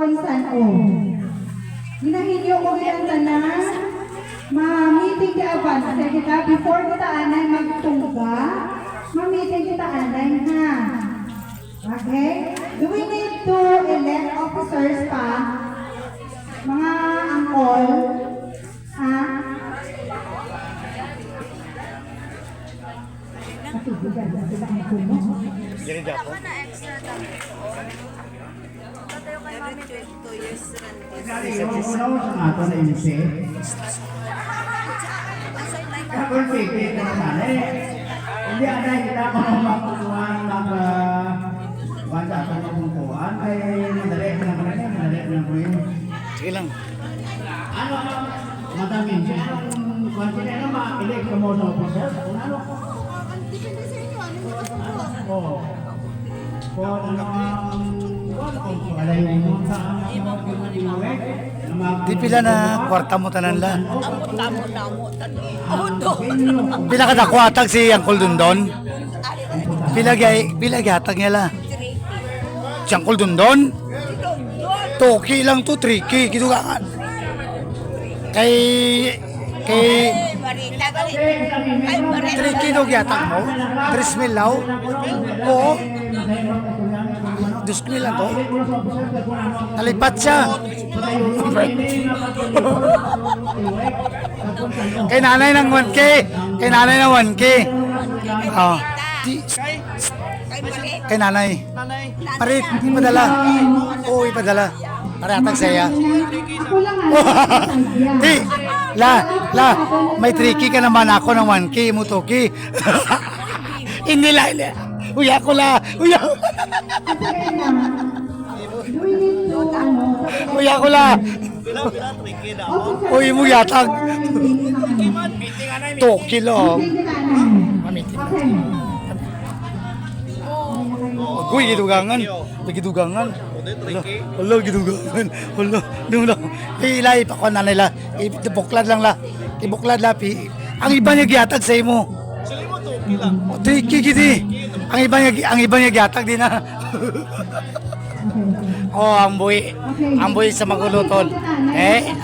kung saan o. Ginahilyo ko ginanta na ma-meeting ka aban. Kasi kita, before kita anay magtungga, ma-meeting kita anay ha. Okay? Do we need to elect officers pa? Mga angkol? Ha? Jadi dapat. Yung unaw sa ato na inse. Kapag pwede ka naman hindi ada kita makukuhaan ng wanda at makukuhaan ay madali ko na pala madali ko na po yun. Sige lang. Ano, madami siya. Kung sila na ma-elect ka mo sa officer, kung ano? Oo. Kung ano kung alay mo sa Di pila na kwarta mo tanan la. Pila ka dakwatag si Uncle Dundon? Pila gatag niya la. Si Uncle Dundon? Toki lang to, tricky. Gitu ka. Kay tricky no gatag mo? 3,000 law? Oo. 2,000 lang to. Nalipat siya. Kay nanay ng 1K. Kay nanay ng 1K. Oh. Kay nanay. Parit, ipadala. Oo, ipadala. Paratag saya. Ako lang Di, la, may tricky ka naman ako ng 1K, mutoki. Hindi la. Uya ko la. Uya ko la. Uy mo yatag. Toki lo. Mamitin. Uy, gidugangan. Gidugangan. Hala, gidugangan. Hala, nula. Ilay pa ko na nila. Ibuklad lang la. Ibuklad la. Ang iba niya giyatag sa imo. Tricky gidi. Ang iba niya giyatag din na. Oh, ang buhi sa magulutol.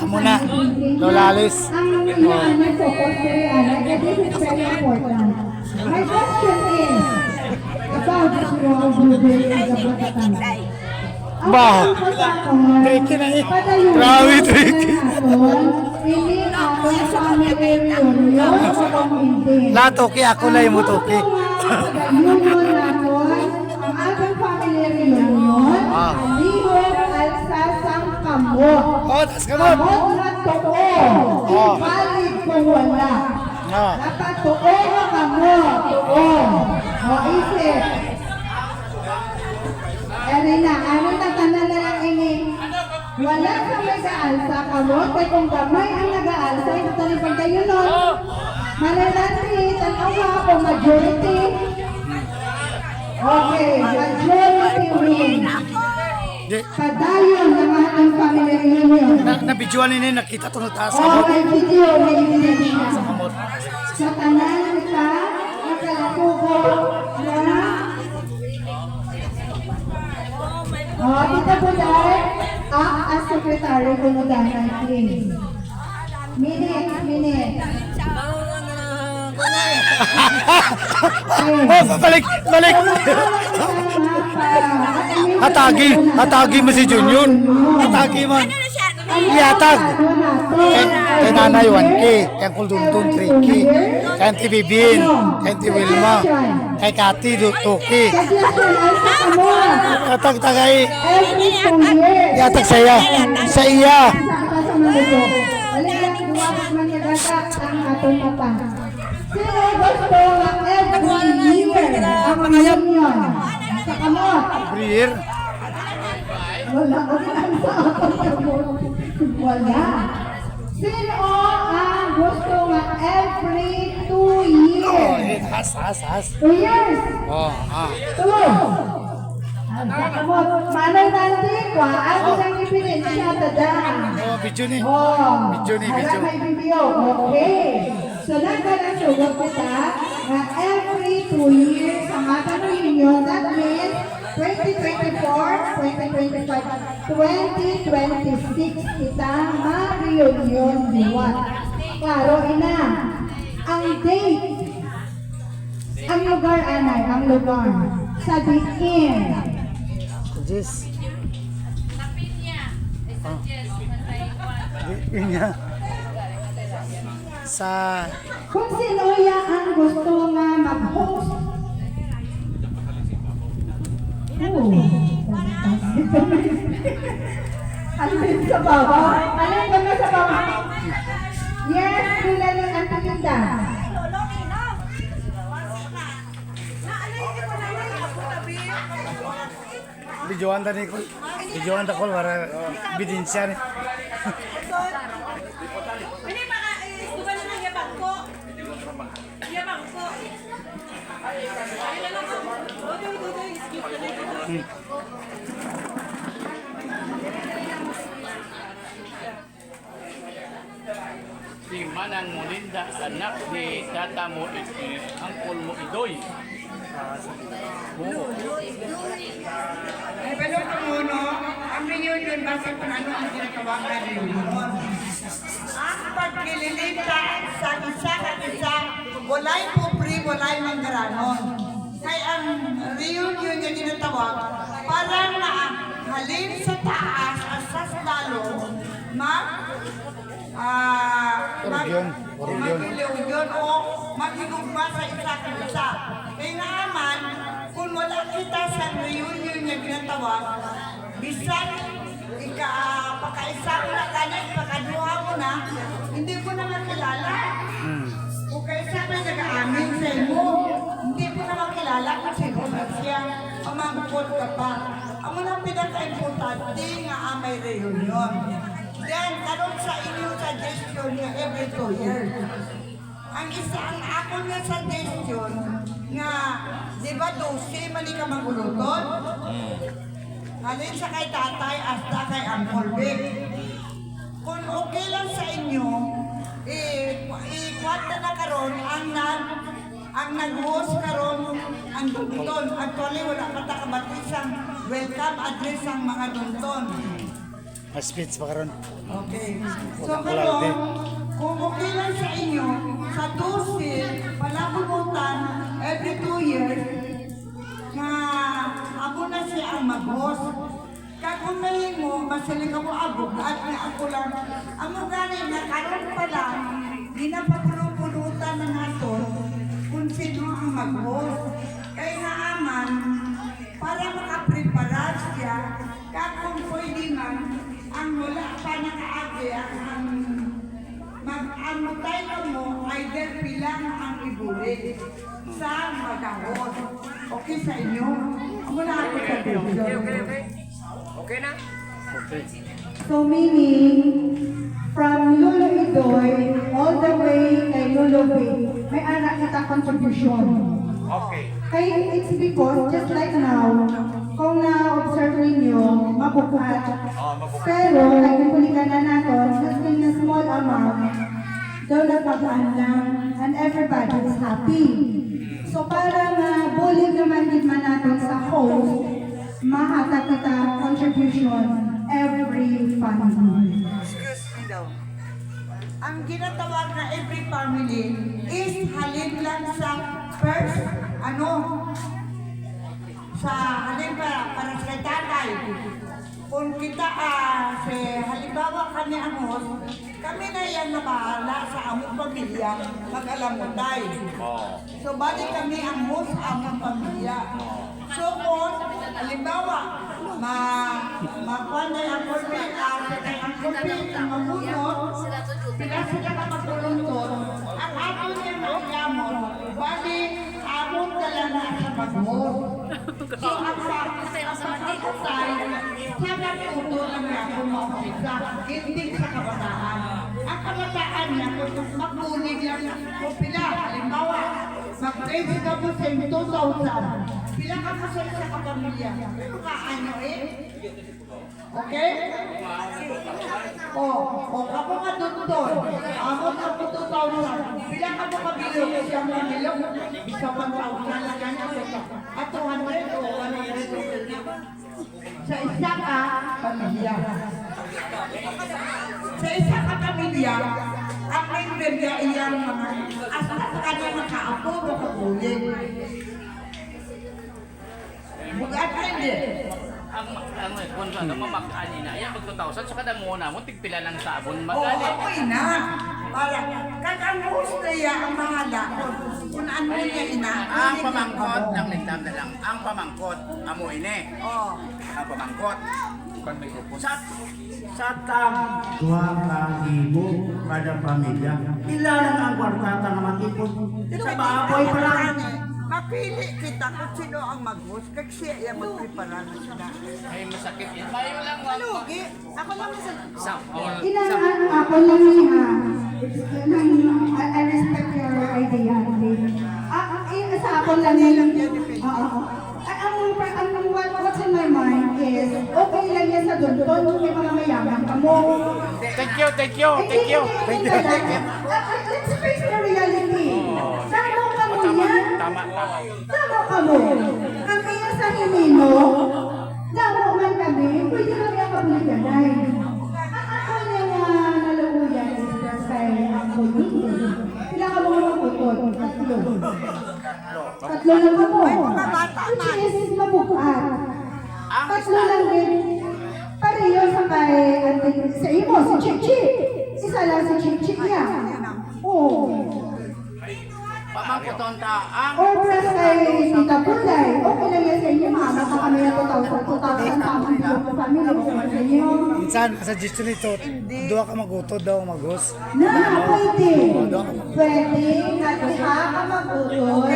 Amo na. Lolalis. Ang inaanay ko, this is very important. My question is about this role moving in the Bukatan. Ba, tricky na eh. Grabe, tricky. Hindi ako sa family reunion o hindi. Toki, ako lang mo toki. Reunion natin, ang ating family reunion, alihog alsa sang kamot. Oh, tas kamot. Kamot na totoo. Ibalik kung wala. Dapat totoo ka kamot. Totoo. O isip. Ano na tanan na lang ini? Wala kang nag-aalsa kamot. Kaya kung gamay ang nag-aalsa, ito tanin pag kayo nun. Malalati, tanawa ako majority. Okay, majority win. Padayon naman ang family reunion. Na-videoan nila, nakita ito na taas. Oh, may video, may evidence siya. Sa tanan kita, nakalatubo na. Oh, dito po dahil, as secretary ko na dahil, please. Minute. Balik. Hatagi mo si Junior. Hatagi man. Iatag. Kay nanay 1K, kay Kuldundun 3K, kay Auntie Bibin, kay Auntie Wilma, kay Kati 2K. Atag tagay. Iatag saya. Sa iya. Sino gusto ng every year ang reunion sa kamot? Brier. Wala. Sino ang gusto ng every 2 years? Has. 2 years? Oh, 2. Sa kamot. Manay nanti ko, ako lang ipinensya tada. Oh, video ni. Oh, Video ni, wala video. may video. Okay. So, nagkalasugod kita na every 2 years ang ating reunion. That means, 2024, 2025, 2026 kita ma-reunion diwat. Klaro ina. Ang date, ang lugar anay, ang lugar sa diin. Jess. Pinya. Sa Kung sino ya ang gusto nga mag-host. Oh, alin sa baba? Alin ka na sa baba? Yes, sila ng antikinda. videoan tadi ko. Videoan ko para ebidensya ni. Ini maka bukan lang yabang ko. Yabang ko. Ay lang ako. Odoy, skip na dito. Si Manang Molinda, anak ni tata mo, angkol mo Idoy. Oo. Ay, balon ko muna, ang reunion basta kung ano ang ginagawa ng reunion. Ang pagkililita sa isa at isa, walay pobre, walay manggaranon. Kaya ang reunion na ginatawag, parang na halin sa taas, asas lalo, mag-reunion o magigugma sa isa at isa. Kaya naman, kung wala kita sa reunion na ginatawag, bisan pakaisa mo na kanin, pakaduha mo na, hindi ko na makilala. Kung kaisa may nag-aamin sa imo, hindi ko na makilala kung sino na siya, pamangkot ka pa. Ang mga pinaka-importante nga may reunion. Then, karon sa inyong suggestion nga every 2 years. Ang isang ako nga suggestion nga, di ba 12 mali ka maguluton? Halin sa kay tatay hasta kay Uncle Vic. Kung okay lang sa inyo, ikwanta na karon ang nag-host karon ang Dunton. Actually, wala pa takabatisang welcome address ang mga Dunton. speech pa karon. Okay. So karon, kung okay lang sa inyo, sa 12, palabunutan every 2 years, nga ako na siya ang mag-host. Kakunahin mo, masiling ako abog, at nga ako lang, amo gani na karon pa lang, ginapapulupulutan na nato kung sino ang mag-host. Kaya nga aman, para makaprepara siya, kung pwede man, ang wala pa nakaagi ang mag-amutay ka mo, either pilang ang ibuli sa magahon. Okay sa inyo? Muna ako sa video. Okay na? Okay. So meaning, from Lolo Idoy all the way kay Lolo Vic, may anak kita contribution. Okay. Kaya it's because, just like now, kung na-observe ninyo, mabubuhat. Pero, nagpulikan na natin, just in a small amount, daw nagpagaan lang, and everybody is happy. So, para bulig naman din man natin sa host, mahata kita contribution every family. Excuse me daw. Ang ginatawag na every family is halin lang sa first, sa halin para sa tatay. Kung kita, halimbawa kami ang host, kami na yan na bahala sa among pamilya mag-alamutay. So, bali kami ang host among pamilya. So, kung halimbawa, makuha na yung corporate, ang corporate, ang mabunot, sila ka magkulunton, ang ato niya magyamon, bali, amon dala na sa mag-host. So, ang pagkakutay, sa nagtuto ng ako maupisa, hindi sa kabataan. Ang kabataan niya, kung magbulig lang kung pila, halimbawa, mag-page ka mo sa 2,000, pila ka mo sa isa kapamilya, pero kaano okay? Kapo ka doon, amon ka po 2,000, pila ka mo kabilog, siyang kabilog, isa 1,000 lang yan, At 200 o 100 sa isa ka pamilya. Sa isa ka pamilya, ang memberya iyang mga asa ka na nakaapo o kabulig. Bugat ka hindi. Ang kung ano mamakani na yan, mag 2,000, saka na muna mo, tigpila ng sabon, Oo, magali. okay na. Para, kag ang host na iya ang bahala. Kung ano niya ina. Ang pamangkot ng lindam na lang. Ang pamangkot, amo ini. Oo. Ang pamangkot. Sa tag 2,000 kada pamilya. Ilan ang kwartata na matipon? Sa baboy pa lang. Mapili kita kung sino ang mag-host. Kag siya yung magprepara na sila. Ay, masakit yan. Bayo lang, wag. Lugi. Ako lang sa... Sa, or, Kailangan ako lang niya. I respect your idea. Sa ako lang niya. Oo. Ang what's in my mind is, okay lang yan sa Dondon kung may mga mayaman ka mo. thank you, thank you, thank you. Let's face the reality. Tama ka mo yan. Tama, tama. Tama ka mo. Kami yung sa Himino, tama man kami, pwede kami ang kabuliganay. Ang ako niya nga naluuyan is kay ang kulito. Sila ka mga magputol. Tatlo lang ako. Which is mabukat. Tatlo lang din. Pareho sa kay, sa imo, si Chichi. Isa lang si Chichi niya. Oo. Pamangkuton ta, ang Or plus kay Tita Pulay. Okay lang yan sa inyo. Mama ka kami ng 2,000 sa aming family. Sa inyo. Minsan, suggestion nito, doon ka magutod daw, magos. Na, pwede. Pwede na diha ka mag-utol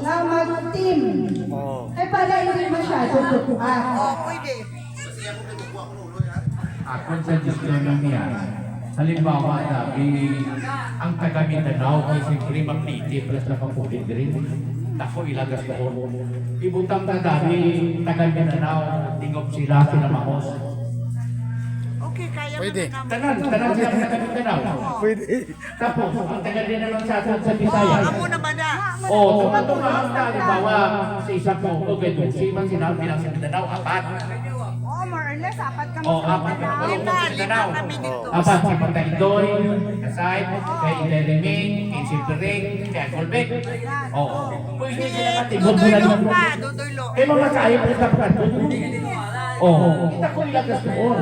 na mag-team. Oo. Eh, para hindi masyado tutuan. Oo, pwede. Ako sa disclaimer niya, halimbawa sabi, ang taga Mindanao ay siyempre magniti plus na kaputin rin. Ako ilagas doon. Ibutang na dami taga Mindanao, tingop sila mahos. Okay, kaya Pwede. Tanan sila ang taga Mindanao. Pwede. Tapos, ang taga din naman sa atin sa Bisaya. Amo naman na. Tumatuma ang halimbawa sa isang po, okay, doon man sinabi lang sa Mindanao, apat. Oo, more or less, apat kami Apat na Lima, sa lima Mindanao. kami dito. Apat si Pataydoy, Kasay, kay Ileleming, kay Silvering, kay Colbeck. Oo. Pwede sila natin. Dudoy lo pa, dudoy lo. Eh, mga kayo po sa pagkakas. Oo. Kita ko ilagas doon.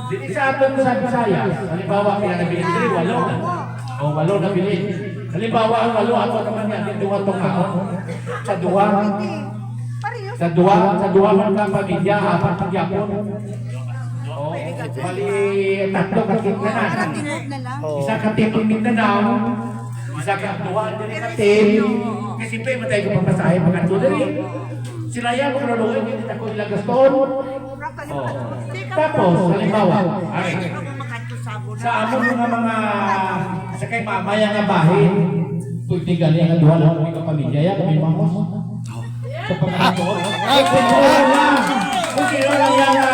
Dito sa atin sa Visayas, halimbawa kaya nabili dito, walo na. O, walo nabili. Halimbawa, ang walo, ako naman yan, yung duwa tong ako. Sa duwa. Sa duwa man ka pamilya, apat ang yapon. Oo. Bali, tatlo kakit na na. Isa ka team ng Mindanao, isa ka duwa din ka team. Kasi pa matay ko papasahe mga tudari. Sila yan, makaluluhin, hindi ako ilagas doon. Oo. Tapos, halimbawa, ay, sa among mga sa kay mamaya nga bahin, pwede galing ang duwa lang kami kapamilya yan, kami mamos. Sa pagkakot. Ay, kung sino lang yan,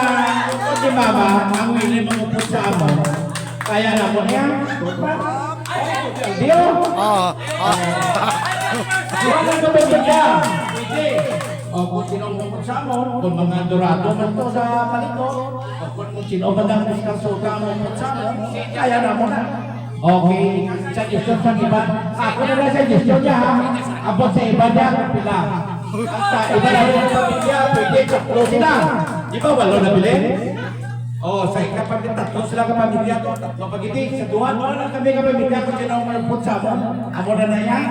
kung si mama, ang willing mamupot sa amon, kaya na mo niya. Dio! Oo. Diyan ang kapamilya. Pwede. O kung sino ang mamupot sa amon, kung mga dorado man to sa paliko, o kung sino man ang suka mamupot sa amon, kaya na mo na. Okay, suggestion sa iba. Ako na lang suggestion niya ha. Abot sa iba niya, pila. Sa iba na rin ang pamilya, pwede tatlo sila. Di ba walo na bilhin? O, sa ikapamilya, tatlo sila kapamilya to. Tatlo pagiting. Sa duha lang kami kapamilya kung sino ang malapot sa amon. Amo na na yan.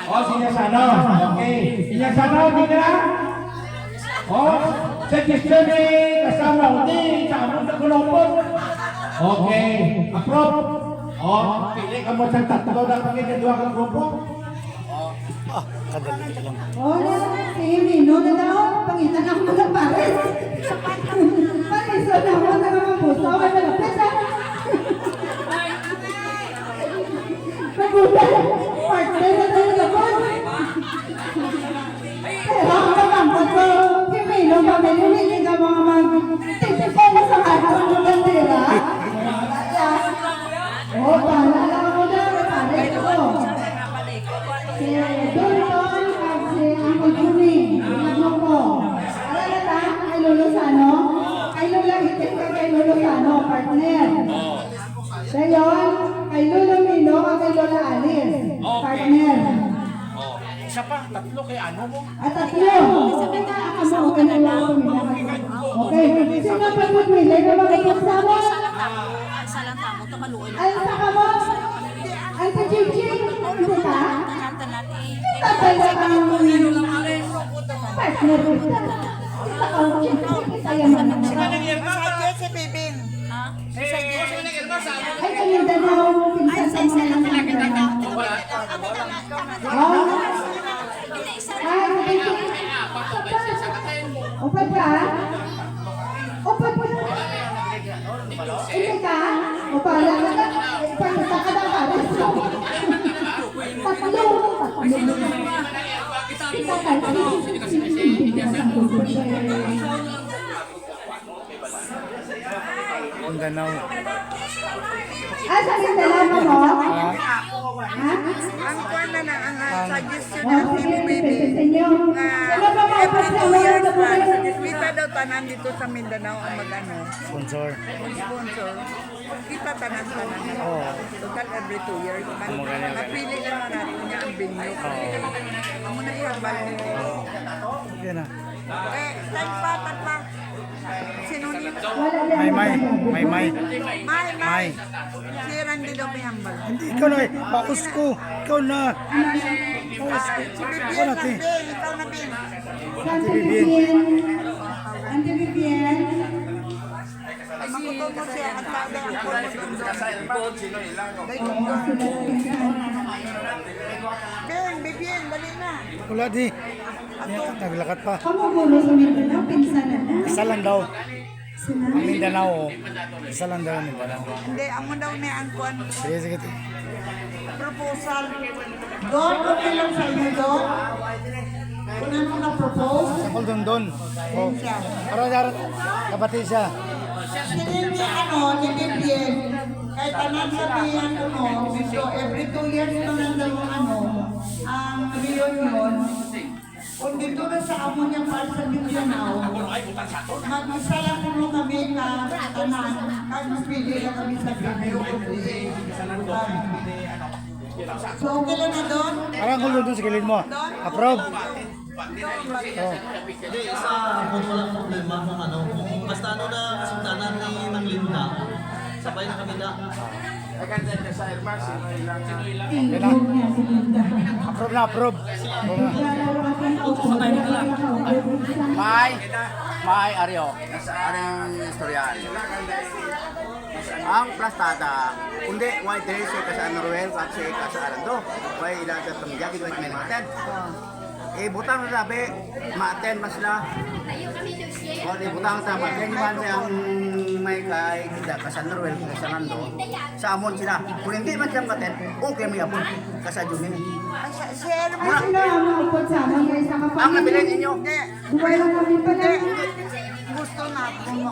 O, sinyasano. Okay. Sinyasano, hindi na. O, suggestion ni kasama uti sa amon na kulopon. Okay. Approve. O, pili ka mo sa tatlo na pangit dua kang grupo. Kadali lang. Oh, si Himino na daw. Pangitan ako mga pares. Pares na ako na mga puso. May malapit ha. Nagulat. Partner na tayo gabon. Pero ang kamangkot ko, Himino, pamilili ka mga mag-tipipon na sa araw ng bandera. Oh, paalala mo na. Pares ko. Doon ko partner. Dayon, kay Lolo Mino, at kay Lola Alice. Partner. Oh, isa pa, tatlo kay ano mo? At tatlo. Ako okay na lang ako nila. Okay. Sino pa magmili na magkakasama mo? Salang tamo, tumaluoy. Ay, saka mo? Ay, sa Chichi? Hindi ka? Tanan-tanan eh. Tatay na kang partner ko. Kita ka, Chichi. Kaya naman. Sa si Bibin. Ha? Ay, sa Mindanao, pinsan sa mga Mindanao. Oh. Ay, sa Chichi. Upat ka? Upat ka? Hindi ka? Upat ka? Upat ka na pares mo. Tatlo. Kita ka. Mindanao. Ah, sa Mindanao mo mo? Ha? Ang kwan na ang suggestion Oh, sige, pipilitin nyo. Ano ba mga every 2 years pasalamat man, na kita daw tanan dito sa Mindanao ang mag-ano, Sponsor. sponsor. Kita tanan-tanan na. Total every 2 years. Napili lang na natin niya ang venue. Ang muna ihambal. Yan na. Type pa, tatpa. Sinunod. May. May. Si Randy daw may hambal. Hindi, ikaw na eh. Paus ko. Ikaw na. Si Bibian na, Ben. Ikaw na, Ben. Sante Vivian. Ante Vivian. Makuto mo siya at kada ang kwan mo Ben, Bibian, dali na. Wala di. Yan, naglakat pa. Kamu gulo sa Mindanao, pinsan na na. Isa lang daw. Sina? Ang Mindanao. Isa lang daw ang Mindanao. Hindi, amo daw niya ang kwan. Sige, sige. Proposal. Don, okay lang sa inyo, Don? Una mo na-propose? Sakol doon. Oh. Para kapatid siya. Sige niya, ni Bibian, kahit tanan sabihan ko mo, gusto every 2 years na nandang ang reunion, kung dito na sa amo niya para sa Mindanao, mag-isa lang mo kami ka tanan, kahit pili lang kami sa video. So, okay lang na doon? Parang gulo doon sa gilid mo. Approve. Oh. Kung walang problema kung ano, kung basta ano na sintanan ni Mang Linda, sabay na kami na. Approve na, approve. May Aryo. Anong istoryan? Ang plastada, kundi why there is ka sa Noruel at siya ka sa Arando. Why ilan sa tumjagi why may natin. Butang na sabi, ma-attend mas sila. O butang sa ma-attend man siyang may kay kita ka sa Noruel ka sa Arando. Sa amon sila. Kung hindi man siyang ma-attend, okay may apon ka sa Junin. Sir, Ay, sino ang mga upot sa amin guys? Sa kapatid. Ang nabilin ninyo, Buhay lang kami pala. gusto na kung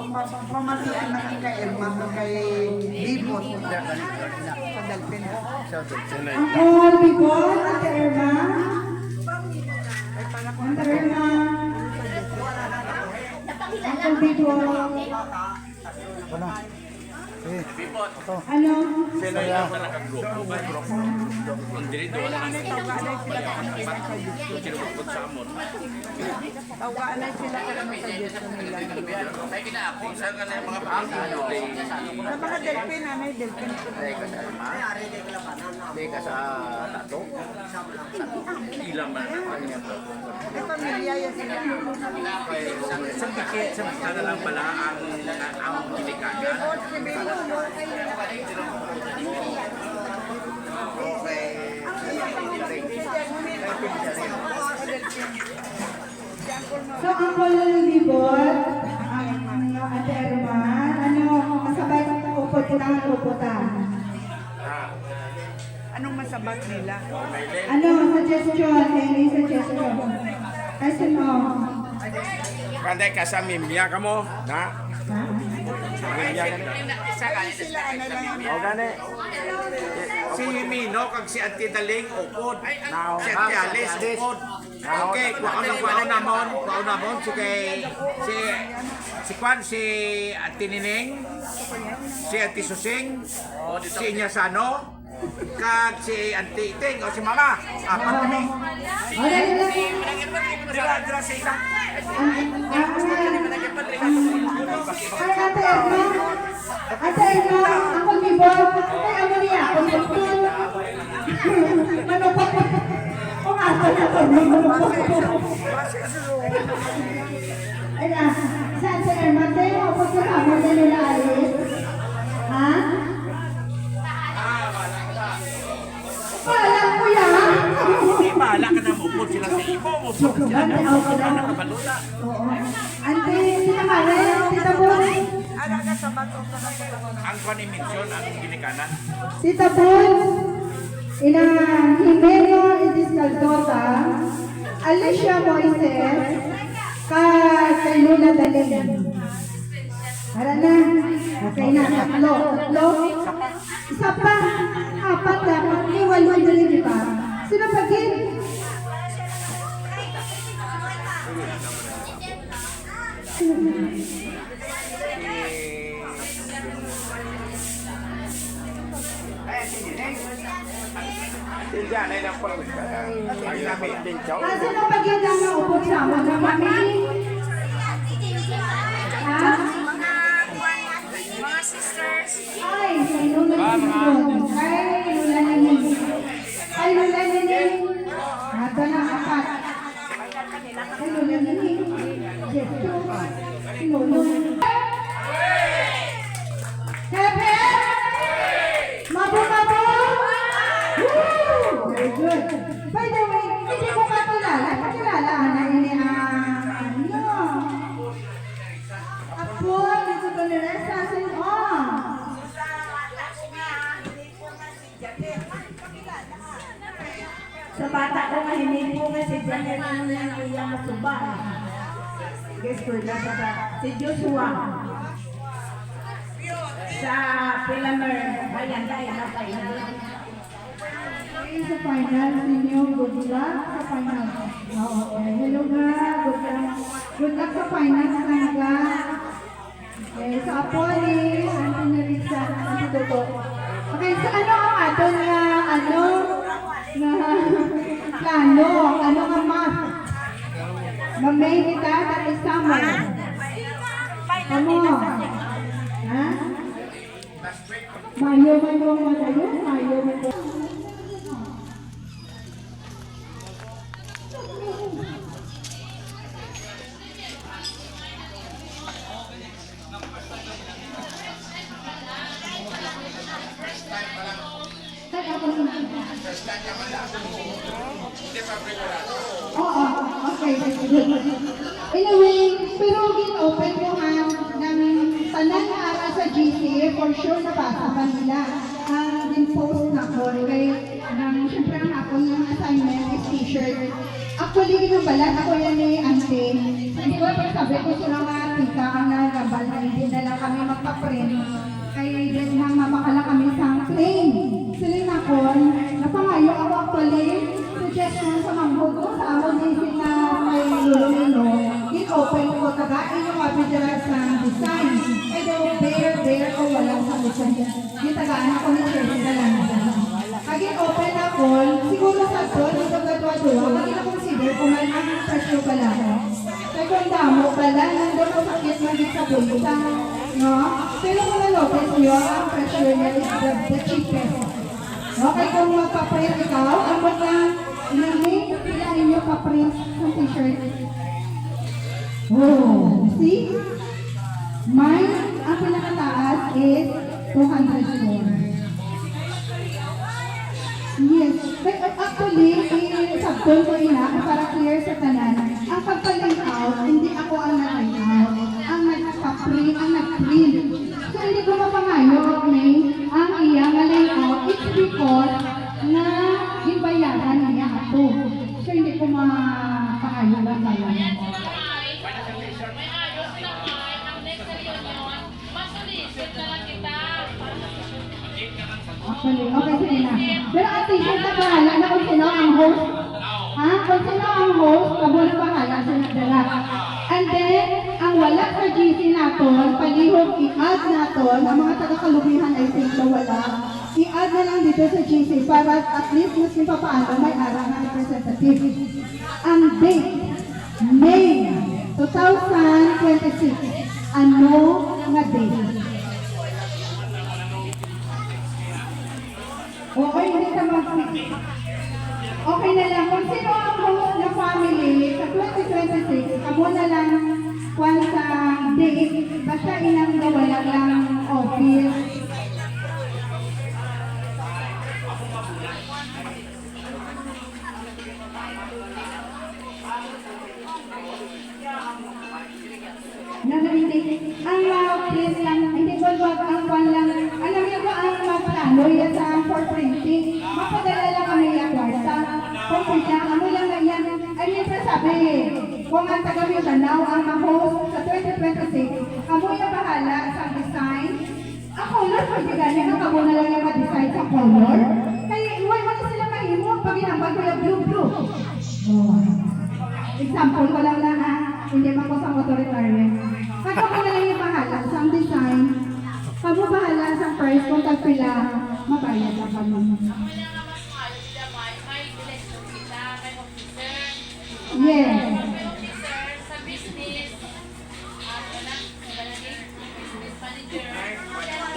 pamatian na kay Irma kay Bibot sa Dalpin. All people, Ate Irma. Ate Irma. Uncle Bibot. Ano? Sige. Ito. Ano? Saya. Tawaanay sila kaya sa Diyos nila. may kinaapon sa kanila mga paano. Sa mga Delpin, anay Delpin. Hindi ka sa tato. Ilang man ang niya to. Ay, pamilya yan sila. Sa dikit, sa sana lang pala ang kinikagan. Bibot, si Bibot. So, Uncle Bibot, ang Ate Irma, ano, kasabay upot kita ng upotan. Anong masabat nila? Ano, suggestion, any suggestion? Ay, sino? Kanday ka sa mimya ka mo, na? Mimya ka Ay, sila ano lang. O gani. Si Mino kag si Auntie Daling upod. Si Auntie Alice upod. Okay, kuha namon si Kwan, si Ate Nining, si Ate Susing, si Inyasano, kag si Ate Iting o si Mama. Apat kami. Dira sa isa. Ay, Ate Erna, ako ni Bob. Ay, ako niya, ako ni Bob. Manupok. Kung ako na ito, manupok. Ay, sa Ate Erna, tayo, ako sa kamo na nila alis. Ha? Pala ko yan. Bahala ka na mupod sila sa ibo. Mupod sila na nakabaluta. Oo. Ante, Tita Karen, Tita Bon. Ang Kwan i-mention, ang ginikanan. Tita Bon, ina Jimeno Edis Caldota, Alicia Moises, kay Lula Daling. Para na. Okay na, tatlo. Isa pa. Apat dapat. May walo na rin, di ba? Sino pa din? Hindi, anay ng pagkita. Ang namin din siya. Sino pa din ang naupot sa amin na mami? Ha? Mga sisters. Ay, kay Lula Daling. Kay Lula Daling. Kay Lula Daling. Ito na, apat. Kay Lula Daling. Jesto. Lolo. Pepe! Mabu! Woo! Very good. By the way, hindi ko kakilala. Kakilala na ini ano? Apo, dito ko nila sa asin. Sa bata ko nga, hindi po nga si Janet ang iyang matubang. Guess ko na si Joshua. Sa Pilamer, bayan tayo na tayo. Sa final, ninyo, good luck sa final. Okay, hello nga, good luck. Good luck sa final, nga. Okay, sa Apoli, Auntie Nerissa, Auntie Toto. Okay, sa ano ang aton nga, plano, ano nga math? Mamay kita, that is summer. Ano? Ha? Mayo man mo tayo? Mayo man mo. Oo, okay. Anyway, pero gin-open ko ng tanan na ara sa GC, for sure nabasa ba nila ang din-post na ko. Siyempre ang akong yung assignment is t-shirt. Actually, ginabalan ako yan ni Ante. Hindi ko sabi ko sila nga tika ang nagabal na hindi na lang kami magpa-print. Kaya din nang mapakala kami sa plane. Sila na ko, napangayo ako actually. Suggestion sa manghod ko sa amon din na may lululo. I-open ko tagain yung mabidras ng design. Ay daw, bare o walang sa design. Yung tagaan ako ni Chelsea na lang. Kagin open ako, siguro sa to, dito gadwa-dua, kagin na consider kung may ang pressure pala ko. Kaya kung damo pala, nandun ko sakit man din sa bulsa. No? Pero kung na-notice nyo, ang pressure niya is the cheapest. Okay, kung magpaprint ikaw, ang mga link, pilahin nyo paprint sa t-shirt. Oh, see? Mine, ang pinakataas is 204. Yes. But actually, sabton ko ina, para clear sa tanan. Ang pagpa-link out, hindi ako ang nag-link out. Ang nag-print, ang nag-print. So, hindi ko mapangayo, okay? Ang iyang link out, it's because na ibayaran niya ako. So, hindi ko mapangayo lang bayan. Actually, okay, sige na. Pero ang t-shirt na bahala na kung sino ang host. Ha? Kung sino ang host, kabula bahala sa nagdala. And then, ang wala sa GC naton, palihog i-add naton, ang mga taga-kalubihan ay simple wala, i-add na lang dito sa GC para at least mas yung papaano may arang na representative. Ang date, May 2026. Ano nga date? Okay, hindi ka mag-fix. Okay na lang. Kung sino ang host na family sa 2026, kamo na lang kung sa date, basta ilang wala lang office. Ang please lang, hindi ko wag ang kwan lang. Alam niyo ba ang magplano yan sa for printing? Mapadala lang kami yung kwarta. Kung pwede, ano lang na yan. Ay, yung sabi, kung ang taga-Mindanao ang ma-host sa 2026, kamo yung bahala sa design. Ang color, pwede ganyan, kamo na lang yung ma-design sa color. Kaya, iwan mo na sila mahimo pag inambag ko yung blue-blue. Example ko lang lang ha, hindi man ko sa authoritarian. Kaya ko na lang yung bahala sa design, kamo bahala sa price kung tagpila, mabayad lang kami. Yes. Sa business,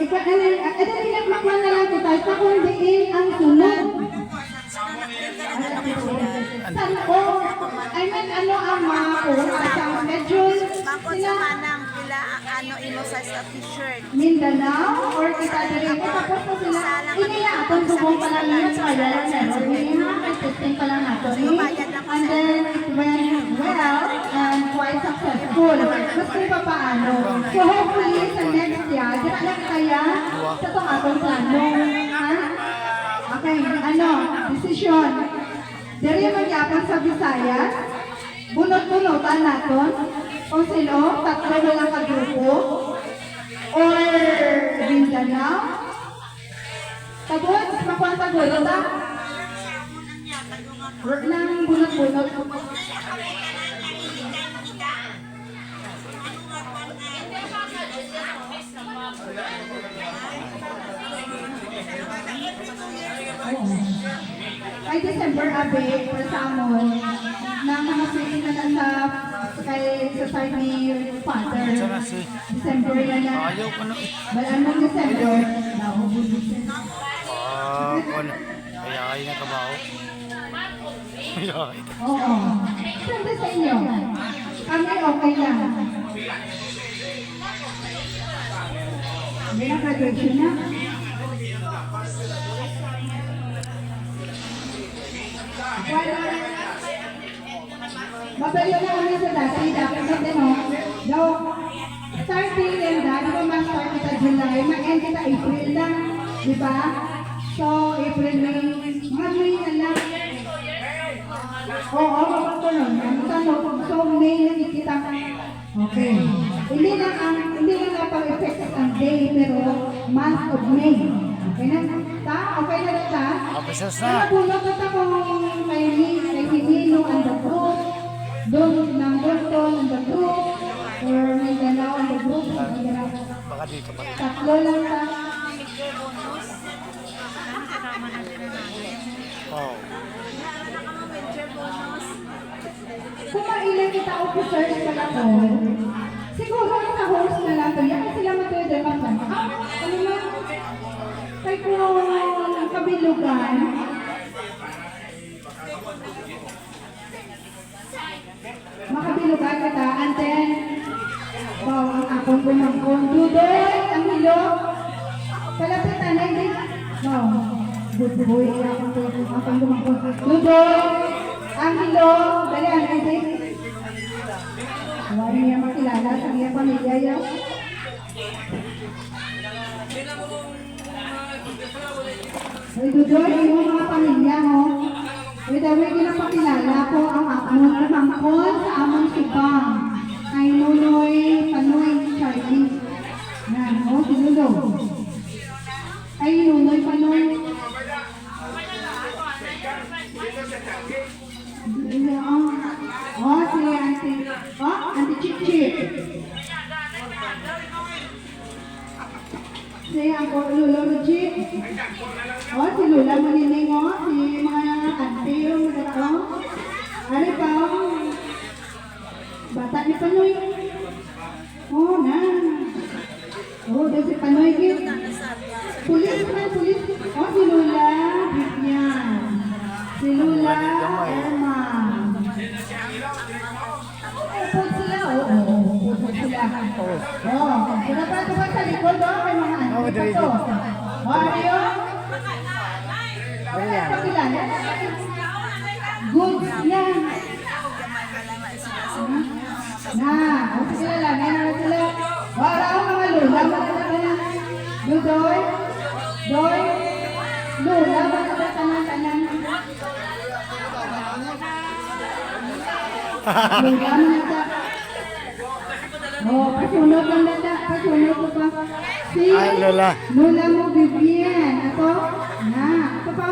Ikaw, lang makman na lang kita, sa kung diin ang sunod. I mean, ano ang mga sa schedule? Sila, Mindanao or kita din tapos na sila inila atong subong pa lang yun kaya may testing pa lang nato and then it went well and quite successful gusto pa paano so hopefully sa next year dira lang kaya sa itong atong plano ha okay ano decision diri magyapon sa Visayas bunot-bunotan naton kung sino tatlo na lang ka-grupo or Mindanao. Tagod, makuha tagod, ta? Work ng bunot-bunot. Kay December abe, para sa amon, na mga pwede na sa kay society father. December na lang. Ayaw ko na. Balaan ng December, nahuhulog. Kaya kayo na kabaho. Oo. Siyempre sa inyo, kami okay lang. May graduation na. Mabalik na kami sa dati kasi no, daw, starting din di ba ma-start kita July, mag-end kita April na, di ba? So, April, May, mga May na lang. Oo, mapagtuloy. So, May na kita. Okay. Hindi lang pag-effect ang day, pero month of May. Okay na? Okay na rin ta? Officers Kaya na. punot na ta kung kay Nino and the group, doon ng Bolton and the group, or Mindanao and the group. Baka dito pa. Tatlo lang ta. Oh. Kung mailan kita officers pala ko, siguro sa host na lang to, yan sila matuloy masan. Ano na? Kaya kung kabilugan, makabilugan kita, and then, wow, ang akong kumangkong, Dudoy, ang hilo, kalapitan na hindi, wow, good boy, akong kumangkong, Dudoy, ang hilo, dali ang hindi, wala niya makilala sa iyang pamilya yan. Uy, Dudoy, yung mga pamilya mo, uy, daway ginapakilala ko ang akong kumangkong sa among subang. Kay Nunoy, Panoy, Charlie. Yan, o, si Dudo. Ay, Nunoy, Panoy. Si Uncle Lolo Ruji. Oh, si Lula Manining, oh. Si mga auntie yung mga, oh. Ano pa, oh. Bata ni Panoy. Oh, na. Oh, doon si Panoy, Gil. Pulis naman, pulis. Oh, si Lula Vivian. Si Lula Emma. Put sila, oh. Put sila. Oh, sila pa ito sa likod, oh. May mga auntie pa to. Oh, ano yun? Pakilala. Good na. Sige lang, ngayon sila. Wala ako mga lula, Doy, lula, mga tanan-tanan. Lula, mga ta. Oh, pasunod lang nata, pasunod ko pa. Si Ay, Lola. Lula mo, Vivian. Ako, ito pa.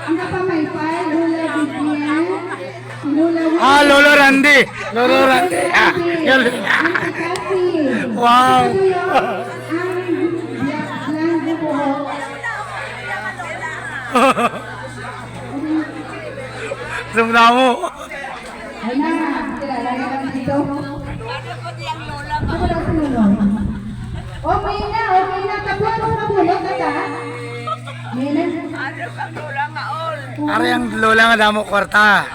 Ang kapamay pa, Lula Vivian. Si Lula Vivian. Lolo Randy. Lolo Randy. Yan. Wow. Sumda mo. Ay na, kilala na kami dito. Ako daw si Lolo. Okay na. Kabulot ka ka. May na. Ari ang lola nga damo kwarta.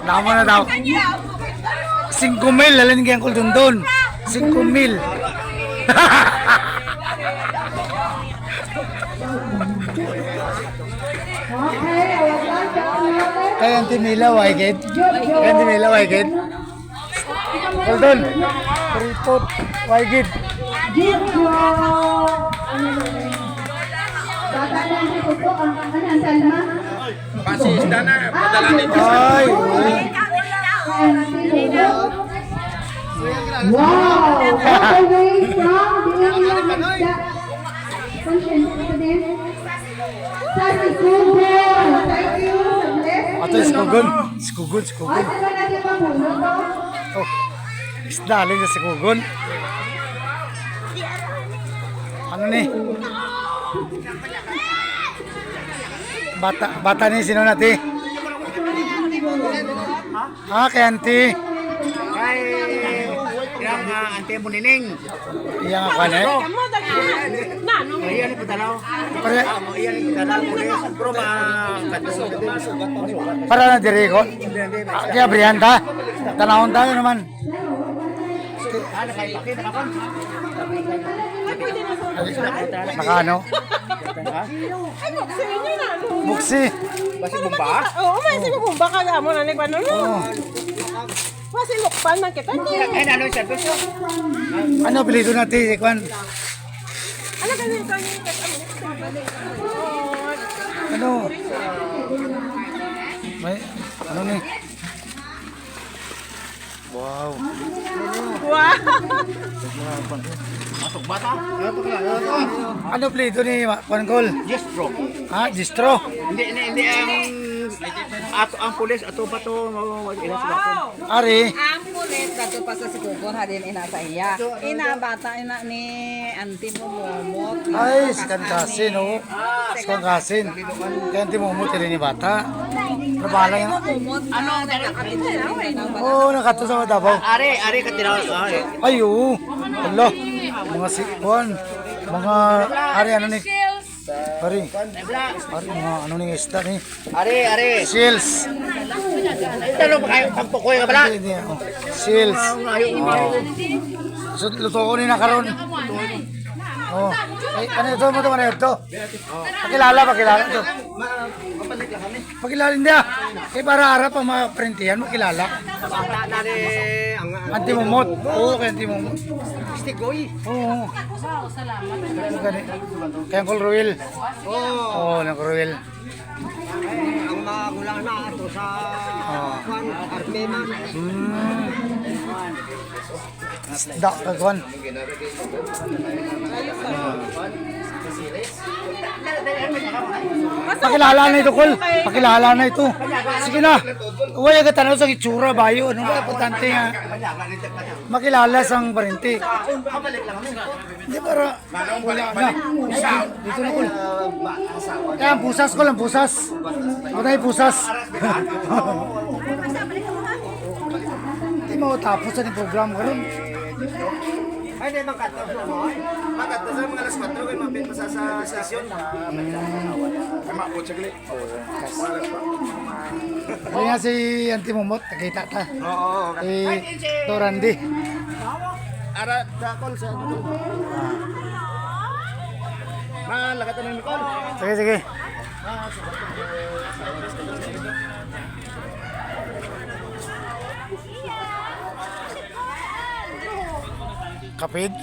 Damo na daw. 5,000 lalin kayang kuldundon. 5,000. Okay, awag lang. Kaya ang timila, waigid. Kaya ang timila, waigid. Kuldun. Report, waigid. Bata na ang kuko, ang Salma. Kasi isda na, padala ni Ay. Wow! All the way from the Isda. Sa Sikugon. Thank you. Ato, sikugon. Sikugon. Ay, sila natin pa muna to. Oh, isda alin sa sikugon. Ano ni? Bata ni sino nati? Kay auntie. Kay yang ante mo nining. Iyang ako na. Iyan ni padalaw. Iyan ni padalaw pulis. Pero Para na diri ko. Kaya Brianta. Tanawon tayo naman. Nakano? Buksi. Basi bumba. Oo, may bumba ka mo na ni Panon. Kasi lukpan man kita. Ay ano siya gusto? Ano apelido natin, Kwan? Ano ka nito ni Ano? May, ano ni? Wow. Wow. Masuk bata. Ano apelido ni Kwan Kol? Distro. Distro. Hindi ang pulis ato pa to ila sila. Ari. Ang pulit kato pa sa Sikugon hadin ina sa iya. Ina bata ina ni auntie mo momot. Ay, sikan kasin, oh. Sikan kasin. Kaya hindi mo umuti rin ni bata. Nabala yan. Ano nakakatito na Oo, nakato sa Davao. Ari katiraw. Ay, oo. Ala, mga sikwan. Mga, ari, ano ni? Ari, mga ano ni isda ni? Ari. Seals. Talo pa kayo pagpukoy ka pala. Hindi, oh. Seals. So, luto ko ni na karon. Oh. Ay, ano ito mo ito? Pakilala ito. Pakilala hindi ah. Kaya para harap ang mga printihan, makilala. Anti-mumot. Oo, kaya anti-mumot. Stikoy. Oo. Kaya Uncle Ruel. Oo, Uncle Ruel. Ang magulang na ato sa Armema. Isda, kagwan. Pakilala na ito, Kol. Pakilala na ito. Sige na. Huwag agad tanong sa itsura, bayo. Ano ba? Importante nga. Makilala sang parinti. Hindi para wala na. Dito na, Kol. Kaya ang pusas, Kol. Ang pusas. Ako tayo pusas. Hindi mo tapos sa program ka rin. Ay, di bang kato mo? Makato sa mga alas 4 kayo mapit pa sa stasyon. Kaya nga si Auntie Momot, nakita ta. Oo. To Randy. Ara dakol sa malakatan ng Nicole. Sige, sige. Kapid?